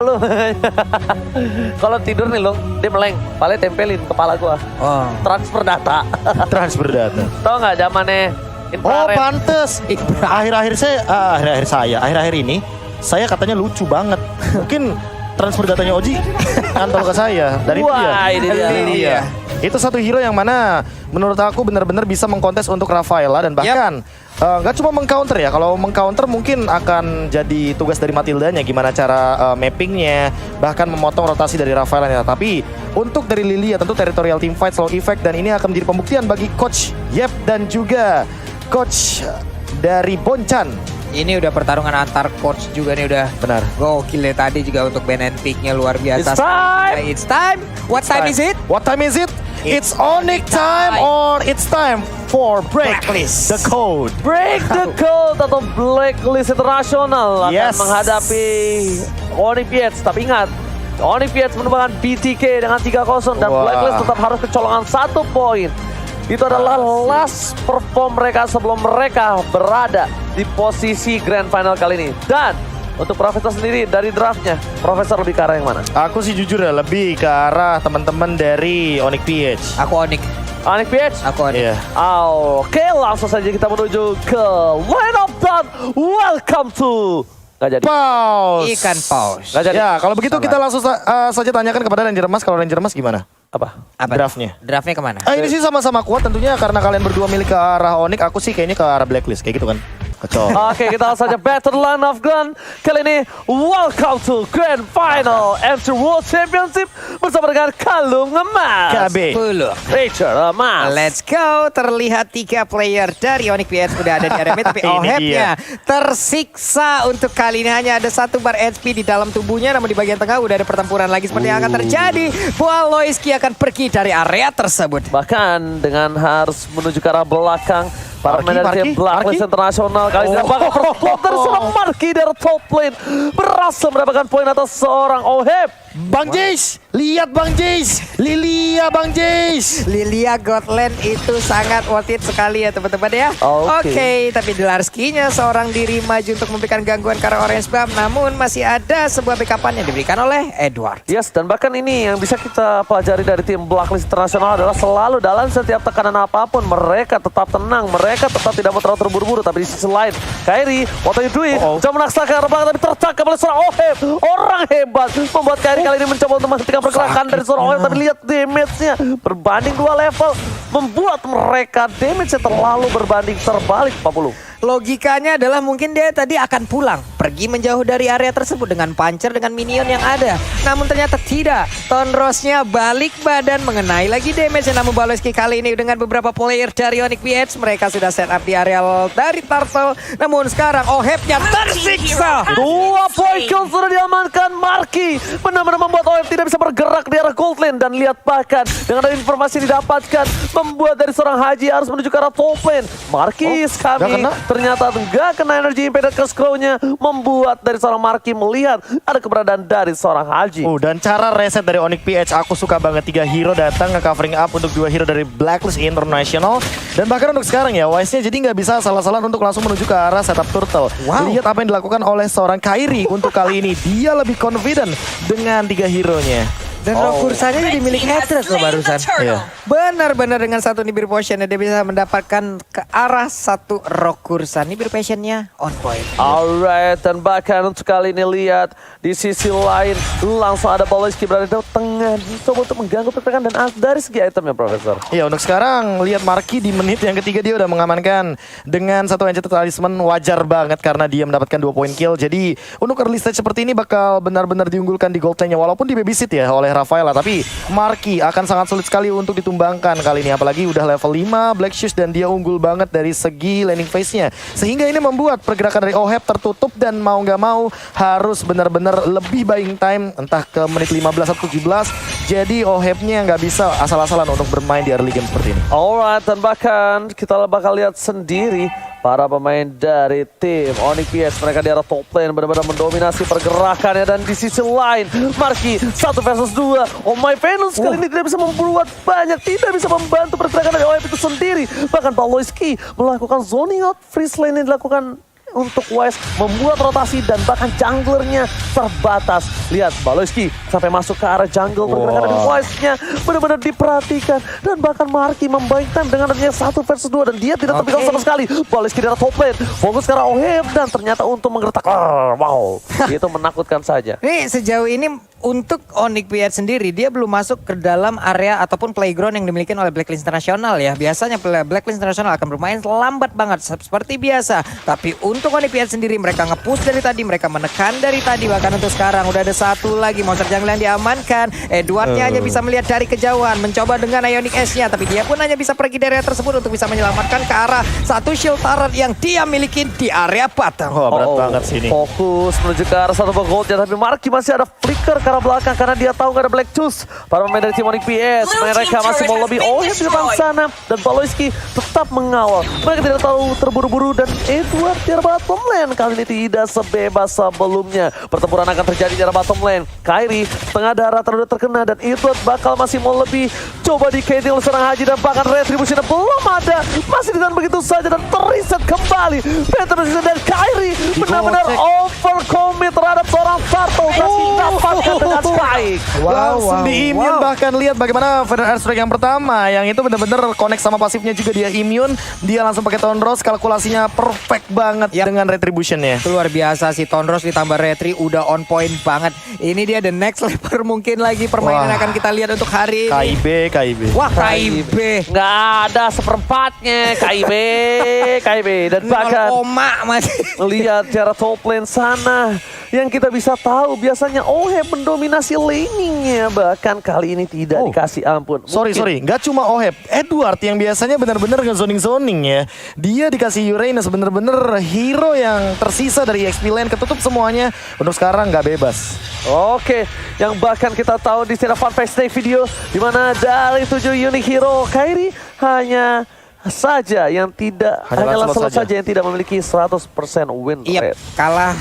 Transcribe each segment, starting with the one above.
lu. Kalau tidur nih lu, dia meleng, paling tempelin kepala gua. Oh. Transfer data. Transfer data. Tahu nggak zamannya Oh infrared? pantes. Akhir-akhir ini saya katanya lucu banget. Mungkin transfer datanya Oji antol ke saya dari Wah, ini dia. Iya. Itu satu hero yang mana menurut aku benar-benar bisa mengkontes untuk Rafaela dan bahkan nggak cuma mengcounter ya. Kalau mengcounter mungkin akan jadi tugas dari Matildanya gimana cara mappingnya, bahkan memotong rotasi dari Rafaela. Tapi untuk dari Lilia tentu territorial team fight slow effect dan ini akan menjadi pembuktian bagi coach Yep dan juga coach dari Bonchan. Ini udah pertarungan antar coach juga nih udah. Benar. Gokil ya tadi juga untuk Ben and Pick-nya luar biasa. It's time! It's time! What time is it? What time is it? It's Onyx time or it's time for Blacklist. the code. Break the code atau Blacklist Internasional akan Yes. menghadapi Onyx Piets. Tapi ingat, Onyx Piets menumbangkan BTK dengan 3-0 dan Wah. Blacklist tetap harus kecolongan 1 poin. Itu adalah last perform mereka sebelum mereka berada di posisi Grand Final kali ini. Dan untuk Profesor sendiri dari draftnya, Profesor lebih ke arah yang mana? Aku sih jujur ya lebih ke arah teman-teman dari Onyx PH. Aku Onyx. Onyx Piets? Aku Onyx. Iya. Oke, langsung saja kita menuju ke Line of Dawn. Welcome to... Gak jadi. Pause. Ikan paus. Gak jadi. Ya, kalau begitu kita langsung saja tanyakan kepada Ranger Mas. Kalau Ranger Mas gimana? Apa? Apa? Draftnya. Draftnya kemana? Ini sih sama-sama kuat tentunya karena kalian berdua milik ke arah Onyx. Aku sih kayaknya ke arah Blacklist kayak gitu kan. Kacau. Oke, kita langsung saja Battle Line of Gun. Kali ini, welcome to Grand Final MC World Championship bersama dengan Kalung Emas. KB. 10. Richard Emas. Let's go. Terlihat 3 player dari Onyx PH udah ada di area mid, tapi Ini Ohep-nya tersiksa untuk kali ini hanya ada 1 bar HP di dalam tubuhnya, namun di bagian tengah udah ada pertempuran lagi seperti yang akan terjadi. Loiski akan pergi dari area tersebut. Bahkan dengan harus menuju ke arah belakang, para pemain dari tim Blacklist Internasional kali ini bakal berspot dari seorang Marky dari top lane. Berhasil mendapatkan poin atas seorang Ohep. Bang Jace, lihat Bang Jace, Lilia Bang Jace. Lilia Godland itu sangat worth it sekali ya teman-teman ya. Oke. Tapi Delarski-nya seorang diri maju untuk memberikan gangguan ke arah Orange Buff, namun masih ada sebuah backup-an yang diberikan oleh Edward. Yes, dan bahkan ini yang bisa kita pelajari dari tim Blacklist Internasional adalah selalu dalam setiap tekanan apapun mereka tetap tenang, mereka tetap tidak mau terlalu terburu-buru. Tapi di sisi lain, Kairi, what are you doing? Coba menaksakan ke arah belakang tapi tertangkap oleh seorang Ohep. Orang hebat membuat Kairi kali ini mencoba untuk menghentikan pergerakan dari seorang Ohep, tapi lihat damage-nya berbanding 2 level membuat mereka damage-nya terlalu berbanding terbalik 40. Logikanya adalah mungkin dia tadi akan pulang, pergi menjauh dari area tersebut dengan puncher dengan minion yang ada. Namun ternyata tidak. Tonrosnya balik badan mengenai lagi damage. Namun Baloski kali ini dengan beberapa player dari Onyx PH mereka sudah set up di area dari Turtle. Namun sekarang Ohep-nya tersiksa. 2 poin kill sudah diamankan. Marky benar-benar membuat Ohep tidak bisa bergerak di arah gold lane. Dan lihat bahkan dengan ada informasi yang didapatkan membuat dari seorang Haji harus menuju ke arah top lane. Marky kami ternyata nggak kena energi impact ke scroll-nya, membuat dari seorang Marky melihat ada keberadaan dari seorang Haji. Dan cara reset dari Onyx PH aku suka banget. 3 hero datang nge-covering up untuk 2 hero dari Blacklist International. Dan bahkan untuk sekarang ya, Wise-nya jadi nggak bisa salah-salah untuk langsung menuju ke arah setup turtle. Lihat apa yang dilakukan oleh seorang Kairi untuk kali ini. Dia lebih confident dengan 3 hero-nya. Dan Rokursanya jadi milik Hatred loh barusan. Iya. Benar-benar dengan 1 Nibir Potion dia bisa mendapatkan ke arah 1 Rokursa. Nibir Potion-nya on point. Alright, dan bahkan untuk kali ini lihat di sisi lain langsung ada Baloski berada di tengah, coba untuk mengganggu pergerakan dan dari segi itemnya Profesor. Iya, untuk sekarang lihat Marky di menit yang ketiga dia udah mengamankan dengan 1 Enchanted Talisman. Wajar banget karena dia mendapatkan 2 poin kill. Jadi untuk early stage seperti ini bakal benar-benar diunggulkan di gold lane-nya walaupun di babysit ya oleh Rafaela. Tapi Marky akan sangat sulit sekali untuk ditumbangkan kali ini. Apalagi udah level 5 Black Shoes dan dia unggul banget dari segi landing phase-nya. Sehingga ini membuat pergerakan dari Ohep tertutup dan mau nggak mau harus benar-benar lebih buying time entah ke menit 15 atau 17. Jadi Ohep-nya nggak bisa asal-asalan untuk bermain di early game seperti ini. Alright, dan bahkan kita bakal lihat sendiri para pemain dari tim Onyx PH mereka di arah top lane benar-benar mendominasi pergerakannya. Dan di sisi lain Marky 1 versus 2. Oh my Venus kali ini tidak bisa membuat banyak, tidak bisa membantu pergerakan dari Ohep itu sendiri. Bahkan Baloski melakukan zoning out, freeze lane yang dilakukan untuk Wise membuat rotasi dan bahkan junglernya terbatas. Lihat Baloyski sampai masuk ke arah jungle pergerakan dari Wise-nya benar-benar diperhatikan dan bahkan Marky membaikkan dengan adanya 1 versus 2 dan dia tidak terpikat sama sekali. Baloyski dari top lane fokus ke arah Oheb dan ternyata untuk menggertak. Wow, itu menakutkan saja. Nih sejauh ini untuk Onyx PH sendiri dia belum masuk ke dalam area ataupun playground yang dimiliki oleh Blacklist International ya. Biasanya Blacklist International akan bermain lambat banget seperti biasa. Tapi untuk Onyx PH sendiri mereka nge-push dari tadi, mereka menekan dari tadi, bahkan untuk sekarang udah ada satu lagi monster jungle yang diamankan. Edwardnya hanya bisa melihat dari kejauhan, mencoba dengan Ionic Ace-nya, tapi dia pun hanya bisa pergi dari area tersebut untuk bisa menyelamatkan ke arah satu shield turret yang dia miliki di area bottom. Wah, berat banget sih ini. Fokus menuju ke arah satu goldnya, tapi Marky masih ada flicker ke arah belakang karena dia tahu nggak ada Black Juice. Para pemain dari tim Onyx PS, mereka masih mau lebih Oheb di depan sana dan Baloyski tetap mengawal. Mereka tidak tahu terburu-buru dan Edward di arah bottom lane kali ini tidak sebebas sebelumnya. Pertempuran akan terjadi di arah bottom lane. Kairi setengah darah terkena dan Edward bakal masih mau lebih. Coba di KD oleh seorang Haji dan bahkan retribusinya belum ada. Masih ditahan begitu saja dan terreset kembali. Penetrasi dari Kairi benar-benar overcommit terhadap seorang Turtle dan dapatkan dengan baik. Langsung di immune, bahkan lihat bagaimana Feather Airstrike yang pertama yang itu benar-benar connect sama pasifnya juga, dia immune, dia langsung pakai Tonros, kalkulasinya perfect banget dengan retributionnya. Itu luar biasa sih, Tonros ditambah Retri udah on point banget. Ini dia the next level mungkin lagi permainan akan kita lihat untuk hari ini. KIB. Wah, KIB. Nggak ada seperempatnya KIB dan bahkan Oma masih. lihat cara top lane sana yang kita bisa tahu biasanya Oheb mendominasi laningnya, bahkan kali ini tidak dikasih ampun. Sorry, nggak cuma Oheb, Edward yang biasanya benar-benar nge-zoning ya. Dia dikasih Uranus, bener-bener hero yang tersisa dari EXP lane, ketutup semuanya. Untuk sekarang nggak bebas. Oke, yang bahkan kita tahu di secara Fun Facts Day video, di mana dari 7 unit hero, Kairi hanya saja yang tidak, hanyalah Lancelot saja yang tidak memiliki 100% win rate. Kalah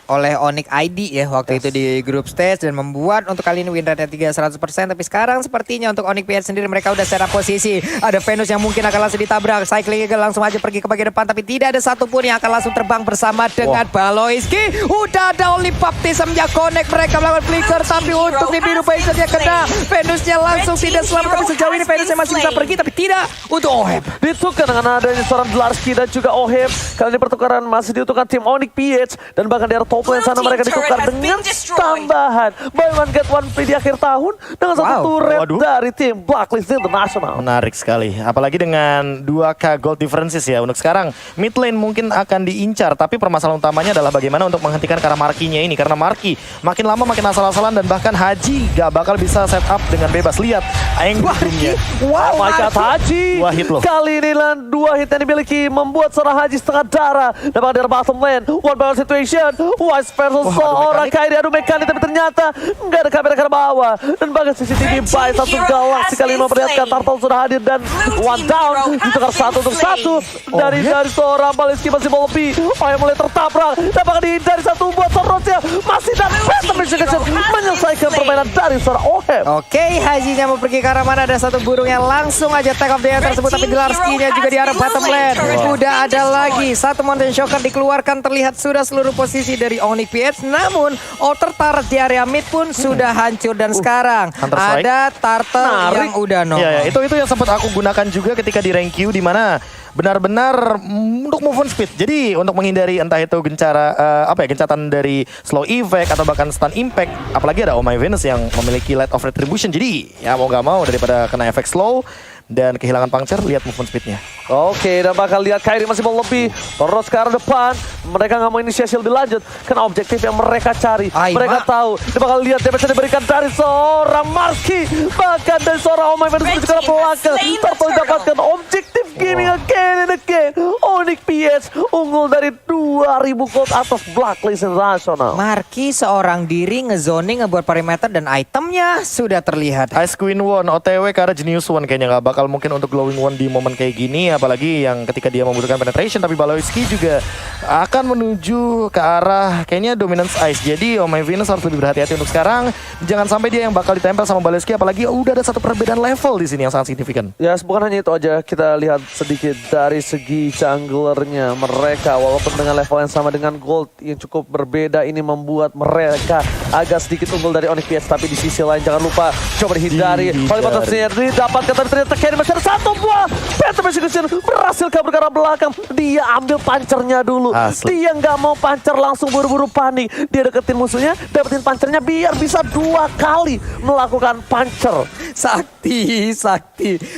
oleh Onyx ID ya waktu itu di group stage dan membuat untuk kali ini win rate-nya 100%. Tapi sekarang sepertinya untuk Onyx PH sendiri mereka udah secara posisi. Ada Venus yang mungkin akan langsung ditabrak. Cycling Eagle langsung aja pergi ke bagian depan, tapi tidak ada satupun yang akan langsung terbang bersama dengan Baloyski. Udah ada Only Baptism yang connect, mereka melakukan flicker, tapi untuk di biru Pacer-nya kena. Venusnya langsung tidak selamat, tapi sejauh ini Venusnya masih bisa pergi, tapi tidak untuk Oheb. Ditukar dengan adanya seorang Dlarsky dan juga Oheb. Kali ini pertukaran masih diutuhkan tim Onyx PH dan bahkan di arah top lane sana mereka ditukar dengan tambahan buy one get one free di akhir tahun dengan satu red dari tim Blacklist International. Menarik sekali, apalagi dengan 2K gold differences ya. Untuk sekarang mid lane mungkin akan diincar, tapi permasalahan utamanya adalah bagaimana untuk menghentikan ke arah Marky-nya ini, karena Marky makin lama makin asal-asalan dan bahkan Haji gak bakal bisa set up dengan bebas. Lihat aing hidungnya. Wow, Haji 2 hit loh. Kali ini 2 hit yang dimiliki membuat seorang Haji setengah darah dan bahkan dari bottom lane one battle situation. Wise versus seorang Kairi, adu mekanik, tapi ternyata nggak ada kamera ke bawah dan bahkan CCTV by satu galaksi kali ini memperlihatkan Turtle sudah hadir dan one down ditukar 1 untuk 1 dari seorang Baloyski masih mau lebih. Yang mulai tertabrak dan bahkan dihindari satu buat Torrosnya masih dapat menyelesaikan permainan dari seorang Oheb. Oke, Hajinya mau pergi ke arah mana, ada satu burung yang langsung aja take off dia tersebut, tapi Dlarsky-nya juga di arah bottom lane. Udah ada lagi satu Mountain Shocker dikeluarkan, terlihat sudah seluruh posisi dari Onyx PH. Namun outer turret di area mid pun sudah hancur dan sekarang ada Turtle yang udah nongol. Ya, itu yang sempat aku gunakan juga ketika di rank Q, di mana benar-benar untuk move on speed. Jadi untuk menghindari entah itu gencatan dari slow effect atau bahkan stun impact. Apalagi ada Oh My Venus yang memiliki light of retribution. Jadi ya mau gak mau daripada kena efek slow dan kehilangan puncture, lihat movement speednya. Oke, dan bakal lihat Kairi masih mau lebih terus ke arah depan. Mereka nggak mau inisiasi lebih lanjut karena objektif yang mereka cari. Mereka tahu, dia bakal lihat damage yang diberikan dari seorang Marky, bahkan dari seorang Oh My Venus menuju ke arah belakang. Turtle dapatkan objektif gaming again and again. Onyx PH unggul dari 2000 gold atas Blacklist International. Marky seorang diri ngezoning, ngebuat perimeter dan itemnya sudah terlihat. Ice Queen One OTW ke arah Genius One kayaknya nggak bakal mungkin untuk Glowing One di momen kayak gini, apalagi yang ketika dia membutuhkan penetration. Tapi Baloyski juga akan akan menuju ke arah kayaknya dominance ice. Jadi Oh My Venus harus lebih berhati-hati untuk sekarang. Jangan sampai dia yang bakal ditempel sama Baleski, apalagi udah ada satu perbedaan level di sini yang sangat signifikan. Ya, bukan hanya itu aja, kita lihat sedikit dari segi junglernya mereka. Walaupun dengan level yang sama dengan Gold yang cukup berbeda, ini membuat mereka agak sedikit unggul dari Onyx PS. Tapi di sisi lain jangan lupa coba dihindari. Oleh potensinya didapatkan, tapi ternyata Carry masih ada satu buah. Phantom Execution berhasil kabur ke arah belakang. Dia ambil pancernya dulu. Asli. Dia nggak mau pancer, langsung buru-buru panik. Dia deketin musuhnya, dapetin pancernya biar bisa 2 kali melakukan pancer. Sakti.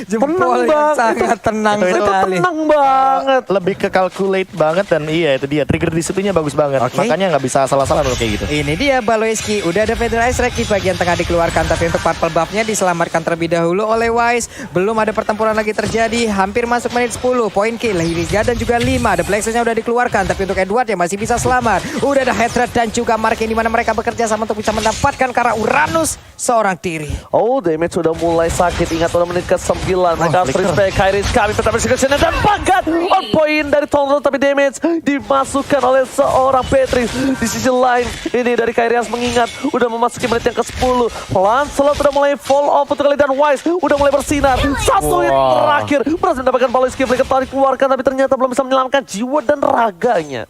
Jempol Tenang, yang Bang. sangat tenang Itu sekali. tenang banget. Lebih ke calculate banget dan iya itu dia trigger disiplinnya bagus banget. Oke. Makanya nggak bisa salah-salah untuk kayak gitu. Ini dia Baloeski, udah ada Feather Ice Rack di bagian tengah dikeluarkan, tapi untuk purple buff-nya diselamatkan terlebih dahulu oleh Wise. Belum ada pertempuran lagi terjadi, hampir masuk menit 10, point kill, Hiliga dan juga 5. Ada Plexus-nya udah dikeluarkan, tapi untuk Edward yang masih bisa selamat. Udah ada Headred dan juga Mark yang dimana mereka bekerja sama untuk bisa mendapatkan Kara Uranus seorang diri. Oh, damage sudah mulai sakit. Ingat udah menit ke-9. Mereka harus flicker. respect. Kyrie kami pertama execution dan bahkan on point dari Tonron, tapi damage dimasukkan oleh seorang Patrick. Di sisi lain ini dari Kyrie harus mengingat udah memasuki menit yang ke-10. Lancelot udah mulai fall off untuk kali dan Wise udah mulai bersinar. Satu hit terakhir berhasil mendapatkan Baloeski. Flicker telah dikeluarkan tapi ternyata belum bisa menyelamatkan jiwa dan raganya.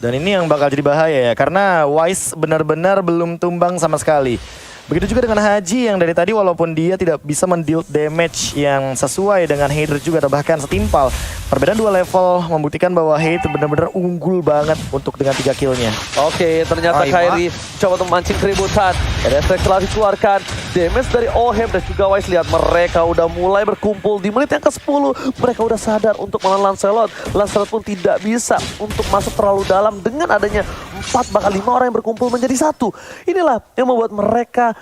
Dan ini yang bakal jadi bahaya ya, karena Wise benar-benar belum tumbang sama sekali. Begitu juga dengan Haji yang dari tadi walaupun dia tidak bisa mendeal damage yang sesuai dengan Hydra juga atau bahkan setimpal. Perbedaan 2 level membuktikan bahwa Hate benar-benar unggul banget untuk dengan 3 killnya. Oke, ternyata Kyrie coba untuk memancing keributan. Ada efek telah dikeluarkan. Damage dari Oheb dan juga Wise, lihat mereka udah mulai berkumpul di menit yang ke-10. Mereka udah sadar untuk melawan Lancelot. Lancelot pun tidak bisa untuk masuk terlalu dalam dengan adanya 4 bahkan 5 orang yang berkumpul menjadi 1. Inilah yang membuat mereka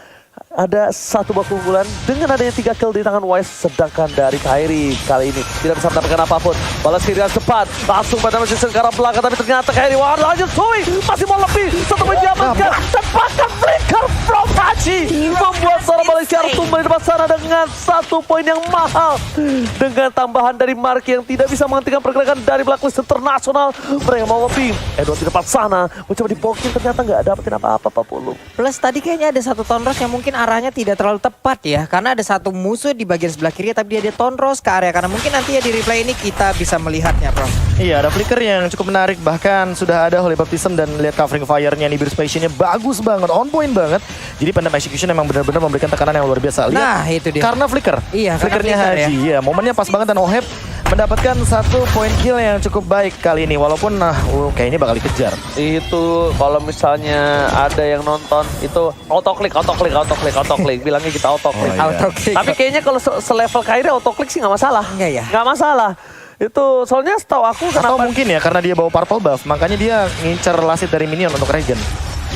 ada 1 buah keunggulan dengan adanya 3 kill di tangan Wise. Sedangkan dari Kyrie kali ini tidak bisa mendapatkan apapun. Balas kiri dengan cepat, langsung pada mesin ke arah belakang, tapi ternyata Kyrie lanjut swing, masih mau lebih, satu poin diamankan dan bahkan trigger from Haji membuat seorang Malaysia harus tumbang di depan sana dengan 1 poin yang mahal. Dengan tambahan dari Mark yang tidak bisa menghentikan pergerakan dari Blacklist Internasional, mereka mau lebih. Edward di depan sana mencoba dipokin, ternyata nggak dapetin apa-apa Pak Pulu. Plus tadi kayaknya ada satu Tonros yang mungkin arahnya tidak terlalu tepat ya, karena ada satu musuh di bagian sebelah kiri tapi dia ada Tonros ke area, karena mungkin nanti ya di replay ini kita bisa melihatnya, Bro. Iya, ada flicker yang cukup menarik, bahkan sudah ada Holy Baptism dan lihat covering fire-nya nih, Burst Passion-nya bagus banget, on point banget. Jadi Phantom Execution memang benar-benar memberikan tekanan yang luar biasa. Lihat, Nah, itu dia. karena flicker. Iya, karena Flickernya flicker Haji. Iya, momennya pas banget dan Oheb mendapatkan 1 point kill yang cukup baik kali ini, walaupun kayaknya bakal dikejar. Itu kalau misalnya ada yang nonton itu autoklik bilangnya kita autoklik. Oh, iya. Autoklik. Tapi kayaknya kalau selevel Kyrie autoklik sih nggak masalah. Enggak ya? Nggak masalah. Itu soalnya setahu aku Atau kenapa? mungkin ya karena dia bawa purple buff, makanya dia ngincer lasit dari minion untuk regen.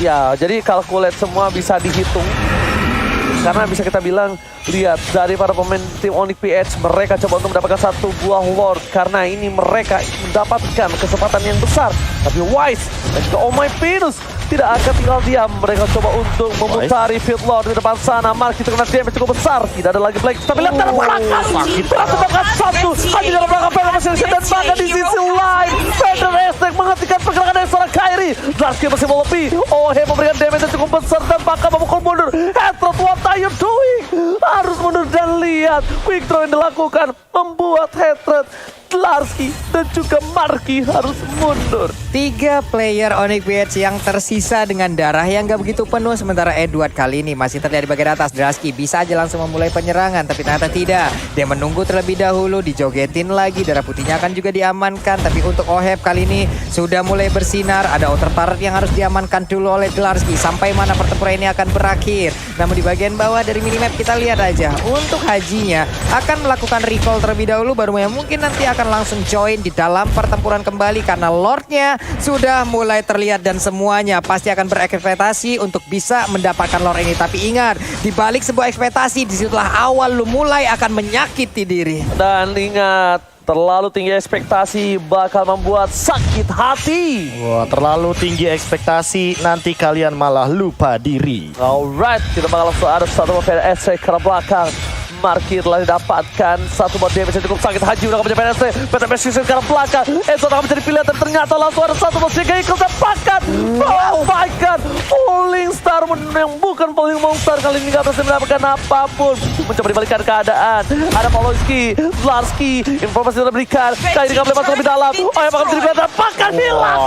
Ya, jadi calculate semua bisa dihitung. Karena bisa kita bilang, lihat dari para pemain tim Onyx PH, mereka coba untuk mendapatkan 1 buah Lord. Karena ini mereka mendapatkan kesempatan yang besar. Tapi Wise dan juga Oh My Venus tidak akan tinggal diam. Mereka coba untuk memutari Field Lord di depan sana. Mark itu kena damage cukup besar. Tidak ada lagi Blake. Tapi lihat dalam belakang. Berhasil bahkan 1. Hanya dalam belakang Phantom Execution. Dan bahkan di sisi lain, Feather Estek menghentikan pergerakan dari seorang Kyrie. Darski masih mau lebih. Oheb memberikan damage yang cukup besar. Dan bahkan memukul mundur. Headshot, what are you doing? Harus mundur dan lihat. Quick throw yang dilakukan membuat Headshot, Darski dan juga Marky harus mundur. 3 player Onyx PH yang tersisa dengan darah yang gak begitu penuh, sementara Edward kali ini masih terlihat di bagian atas. Darski bisa aja langsung memulai penyerangan, tapi ternyata tidak. Dia menunggu terlebih dahulu, dijogetin lagi, darah putihnya akan juga diamankan. Tapi untuk Oheb kali ini sudah mulai bersinar, ada outer turret yang harus diamankan dulu oleh Darski. Sampai mana pertempuran ini akan berakhir. Namun di bagian bawah dari minimap kita lihat aja, untuk Hajinya akan melakukan recall terlebih dahulu, baru yang mungkin nanti akan langsung join di dalam pertempuran kembali, karena Lordnya sudah mulai terlihat dan semuanya pasti akan berekspektasi untuk bisa mendapatkan Lord ini. Tapi ingat, di balik sebuah ekspektasi, disitulah awal lu mulai akan menyakiti diri. Dan ingat, terlalu tinggi ekspektasi bakal membuat sakit hati. Wah, terlalu tinggi ekspektasi, nanti kalian malah lupa diri. Alright, kita bakal langsung ada 1 PRS ke belakang. Marki telah didapatkan satu buat damage yang cukup sakit. Haji udah menjadi PSC. PTPS sisi ke arah belakang. Enzo akan menjadi pilihan dan ternyata langsung ada satu buat Shigeru dapatkan. Oh my god. Falling Star yang bukan Falling Monster kali ini gak berhasil mendapatkan apapun. Mencoba dibalikan keadaan. Ada Poloski, Zlarski, informasi sudah diberikan. Kairi gak boleh masuk lebih dalam. Oh yang bakal menjadi dapatkan. Hilang.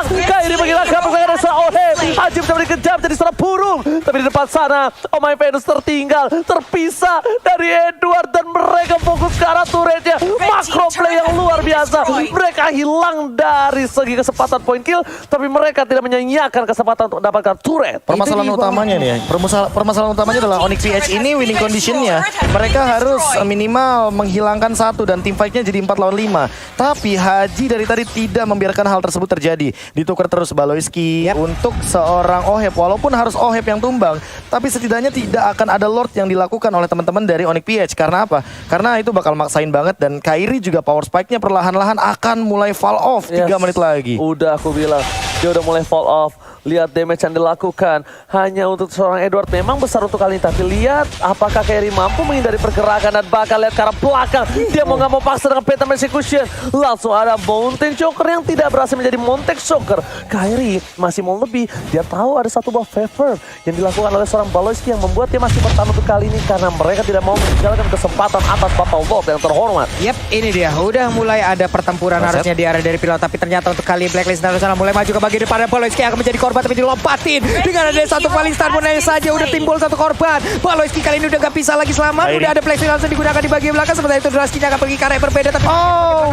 Kairi menghilangkan persaingan dari seorang Ohem. Haji mencoba dikejar menjadi seorang burung. Tapi di depan sana, Oh My Venus tertinggal, terpisah dari Edward dan mereka fokus ke arah turretnya. Macro play yang luar biasa. Mereka hilang dari segi kesempatan point kill, tapi mereka tidak menyanyiakan kesempatan untuk mendapatkan turret. Permasalahan utamanya nih, permasalahan utamanya adalah Onyx PH ini winning conditionnya. Mereka harus minimal menghilangkan satu dan team fight-nya jadi 4 lawan 5. Tapi Haji dari tadi tidak membiarkan hal tersebut terjadi. Ditukar terus Baloyski untuk seorang Oheb. Walaupun harus Oheb yang tumbang, tapi setidaknya tidak akan ada Lord yang dilakukan oleh teman-teman dari Onyx PH. Karena apa? Karena itu bakal maksain banget dan Kairi juga power spike-nya perlahan-lahan akan mulai fall off 3 menit lagi. Udah aku bilang, dia udah mulai fall off. Lihat damage yang dilakukan hanya untuk seorang Edward memang besar untuk kali ini. Tapi lihat apakah Kairi mampu menghindari pergerakan dan bakal lihat ke arah belakang. Dia mau nggak mau paksa dengan Phantom Execution. Langsung ada Mountain Choker yang tidak berhasil menjadi Mountain Choker. Kairi masih mau lebih. Dia tahu ada satu buah favor yang dilakukan oleh seorang Baloyski yang membuat dia masih bertahan untuk kali ini. Karena mereka tidak mau meninggalkan kesempatan atas Bapak Lord yang terhormat. Yep, ini dia. Udah mulai ada pertempuran harusnya di area dari pilot. Tapi ternyata untuk kali Blacklist dari sana mulai maju ke bagian depan. Baloyski akan menjadi korban tapi dilompatin. Dengan ada satu Falling Star pun saja udah timbul satu korban. Baloyski kali ini udah gak bisa lagi selamat. Udah ada Blacklist langsung digunakan di bagian belakang. Sementara itu Draskinya akan pergi ke arah yang berbeda. Tapi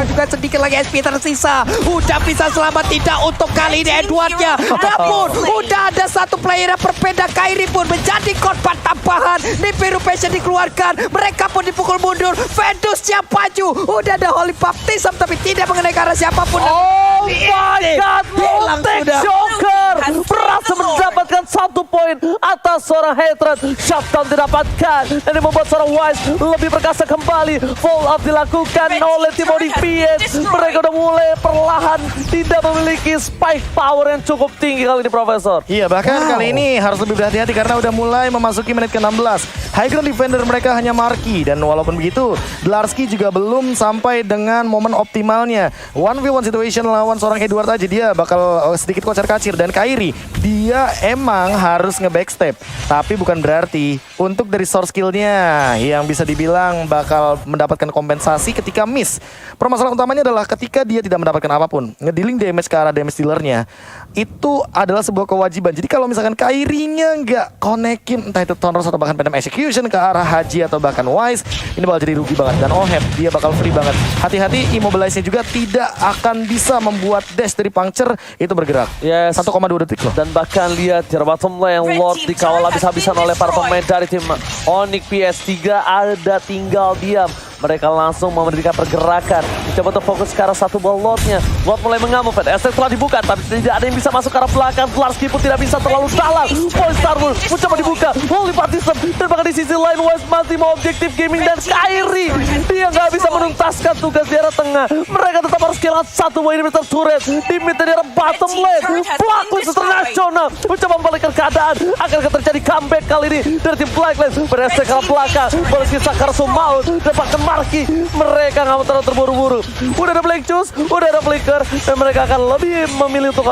juga sedikit lagi SP tersisa. Udah bisa selamat tidak untuk kali ini Edwardnya. Namun udah ada satu player yang berbeda. Kairi pun menjadi korban tambahan. Nibiru Passion dikeluarkan. Mereka pun dipukul mundur. Venus siap maju. Udah ada Holy Baptism tapi tidak mengenai ke arah siapapun. Oh my god, Mountain Choker berhasil mendapatkan 1 poin atas seorang Hatred. Shutdown didapatkan dan ini membuat seorang Wise lebih perkasa kembali. Fall up dilakukan oleh tim Onyx PH. Mereka udah mulai perlahan tidak memiliki spike power yang cukup tinggi kali ini, Profesor. Iya, bahkan kali ini harus lebih berhati-hati karena udah mulai memasuki menit ke-16. High ground defender mereka hanya Marki dan walaupun begitu, Zlarski juga belum sampai dengan momen optimalnya. 1v1 situation lawan seorang Edward aja dia bakal sedikit kocar-kacir dan Kairi dia emang harus nge-backstep. Tapi bukan berarti untuk dari source skillnya yang bisa dibilang bakal mendapatkan kompensasi ketika miss. Permasalahan utamanya adalah ketika dia tidak mendapatkan apapun. Ngedealing damage ke arah damage dealernya itu adalah sebuah kewajiban. Jadi kalau misalkan Kairinya nggak konekin entah itu Tonros atau bahkan Phantom Execution ke arah Haji atau bahkan Wise, ini bakal jadi rugi banget. Dan Oheb dia bakal free banget. Hati-hati immobilize-nya juga tidak akan bisa membuat dash dari Puncture itu bergerak. Yes. 1,2 detik loh. Dan bahkan lihat di bottom lane Lord dikawal habis-habisan oleh para pemain dari tim Onyx PS3 ada tinggal diam. Mereka langsung memberikan pergerakan. Dicoba untuk fokus ke arah satu ball Lordnya. Lord mulai mengamuk. SX telah dibuka tapi tidak ada yang bisa masuk ke arah belakang. Zlarski pun tidak bisa terlalu dalam. Point Starwood mencoba dibuka. Holy Baptism. Dan bahkan di sisi lain West masih mau objektif gaming dan Kairi. Dia nggak bisa menuntaskan tugas di arah tengah. Mereka tetap harus kehilangan satu buah inhibitor turret. Di mid di arah bottom lane. Blacklist International mencoba membalikkan keadaan. Akan terjadi comeback kali ini dari tim Blacklist. Beresek ke arah belakang. Baloyski Sakar Sumaut. Dan bahkan Marki, mereka nggak mau terlalu terburu-buru. Udah ada Black Juice, udah ada Flicker, dan mereka akan lebih memilih untuk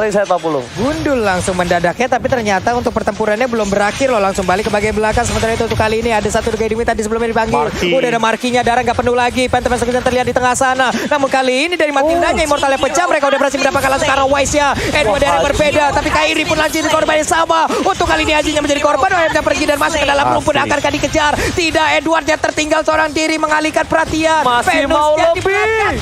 reset dulu. Gundul langsung mendadaknya, tapi ternyata untuk pertempurannya belum berakhir loh. Langsung balik ke bagian belakang. Sementara itu untuk kali ini ada satu Gaidimi tadi sebelumnya dipanggil. Marki. Udah ada Markinya, darah nggak penuh lagi. Phantom Execution terlihat di tengah sana. Namun kali ini dari Matildanya Immortalnya pecah. Mereka udah berhasil mendapatkan langsung karena Wise-nya. Edward dari yang berbeda, tapi Kairi pun lanjut di korban yang sama. Untuk kali ini Hajinya menjadi korban. Ohebnya pergi dan masuk ke dalam rumput. Akankah dikejar? Tidak, Edwardnya tertinggal seorang diri mengalihkan perhatian. Masih mau lebih.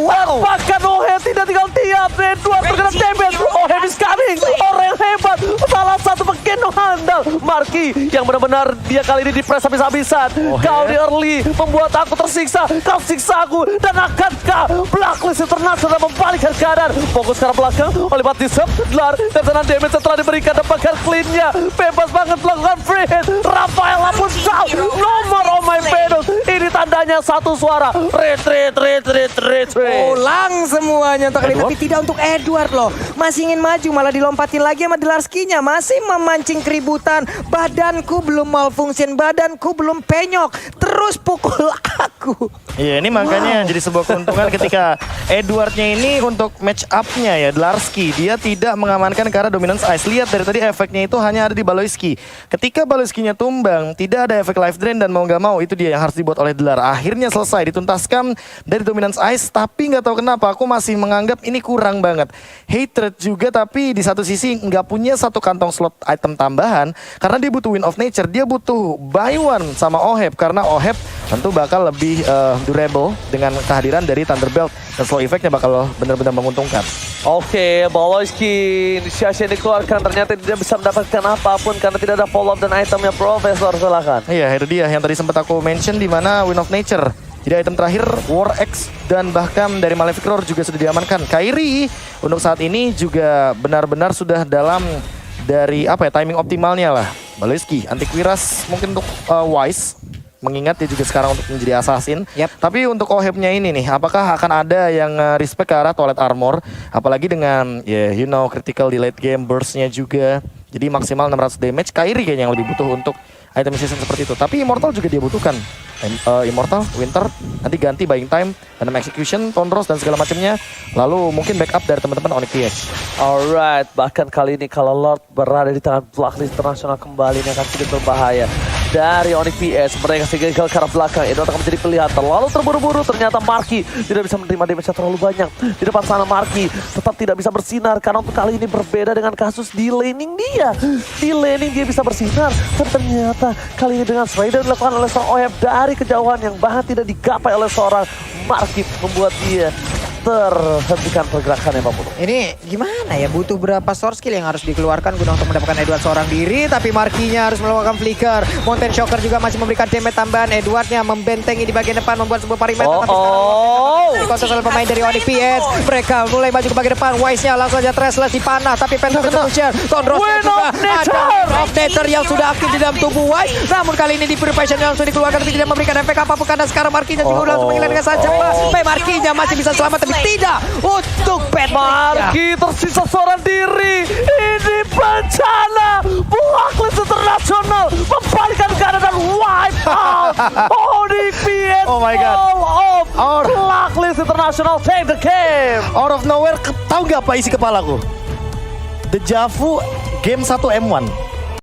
Wow. Bahkan Oheb tidak tinggal diam. Edward terkena damage. Oheb is coming. Orang yang hebat. Salah satu penggendong handal. Marki yang benar-benar dia kali ini dipres habis-habisan. Kau di early membuat aku tersiksa. Kau siksa aku. Dan akankah Blacklist International membalikkan keadaan? Fokus ke arah belakang. Oleh Baptism. Dlar. Dan sana damage yang telah diberikan. Dan bahkan clean-nya. Bebas banget melakukan free hit. Rafaela pun tahu nomor Oh My Venus. Ini tanda adanya satu suara. Retreat. Pulang semuanya untuk kali ini, Edward? tapi tidak untuk Edward loh. Masih ingin maju, malah dilompatin lagi sama Delarski-nya. Masih memancing keributan. Badanku belum malfunction, badanku belum penyok. Terus pukul aku. Iya, ini makanya jadi sebuah keuntungan ketika Edwardnya ini untuk match up-nya ya, Delarski. Dia tidak mengamankan karena dominance ice. Lihat dari tadi efeknya itu hanya ada di Baloyski. Ketika Baloyski-nya tumbang, tidak ada efek life drain dan mau nggak mau itu dia yang harus dibuat oleh Delar. Akhirnya selesai, dituntaskan dari dominance ice. Tapi nggak tahu kenapa aku masih menganggap ini kurang banget. Hatred juga, tapi di satu sisi nggak punya satu kantong slot item tambahan. Karena dia butuh Wind of Nature, dia butuh buy one sama Oheb. Karena Oheb tentu bakal lebih durable dengan kehadiran dari Thunderbelt. Dan slow effect-nya bakal benar-benar menguntungkan. Oke, Baloyski inisiasi yang dikeluarkan ternyata tidak bisa mendapatkan apapun karena tidak ada follow up dan itemnya. Profesor, silakan. Iya, itu dia yang tadi sempat aku mention di mana Wind of Nature. Jadi item terakhir War X dan bahkan dari Malefic Roar juga sudah diamankan. Kairi untuk saat ini juga benar-benar sudah dalam dari timing optimalnya lah. Baloyski, Antiquiras mungkin untuk Wise. Mengingat dia juga sekarang untuk menjadi assassin. Yap. Tapi untuk Ohebnya ini nih, apakah akan ada yang respect ke arah Toilet Armor? Apalagi dengan critical di late game burst-nya juga. Jadi maksimal 600 damage. Kairi kayaknya yang lebih butuh untuk item season seperti itu. Tapi Immortal juga dia butuhkan. Immortal, Winter, nanti ganti Buying Time, Venom Execution, Tonros dan segala macamnya. Lalu mungkin backup dari teman-teman Onyx PX. Alright, bahkan kali ini kalau Lord berada di tangan Blacklist Internasional kembali ini akan sedikit berbahaya. Dari Onyx PS, mereka gagal ke arah belakang. Edward akan menjadi pilihan. Terlalu terburu-buru, ternyata Marky tidak bisa menerima damage yang terlalu banyak. Di depan sana Marky tetap tidak bisa bersinar karena untuk kali ini berbeda dengan kasus di laning dia. Di laning dia bisa bersinar, dan ternyata kali ini dengan Strider dilakukan oleh seorang Oheb dari kejauhan yang bahkan tidak digapai oleh seorang Marky, membuat dia terhentikan pergerakannya Pak Putu. Ini gimana ya, butuh berapa source skill yang harus dikeluarkan guna untuk mendapatkan Edward seorang diri. Tapi Markinya harus melakukan flicker. Mountain Shocker juga masih memberikan damage tambahan. Edwardnya membentengi di bagian depan, membuat sebuah perimeter. Tapi sekarang dikontrol oleh pemain dari Onyx PS. Mereka mulai maju ke bagian depan. Wise-nya langsung saja Trestless dipanah. Tapi Phantom Execution, Tonrosnya juga ada of Nature yang sudah aktif di dalam tubuh Wise. Namun kali ini di Purification yang langsung dikeluarkan tapi tidak memberikan efek apapun karena sekarang Markinya juga langsung menghilangkan dengan sangat cepat. Markinya masih bisa selamat tapi tidak untuk Marky tersisa seorang diri. Ini bencana. Blacklist Internasional membalikkan keadaan dan wipe out Onyx PS. Oh my God. All of Blacklist Internasional take the game. Out of nowhere, tahu nggak apa isi kepalaku? Dejavu game 1 M1.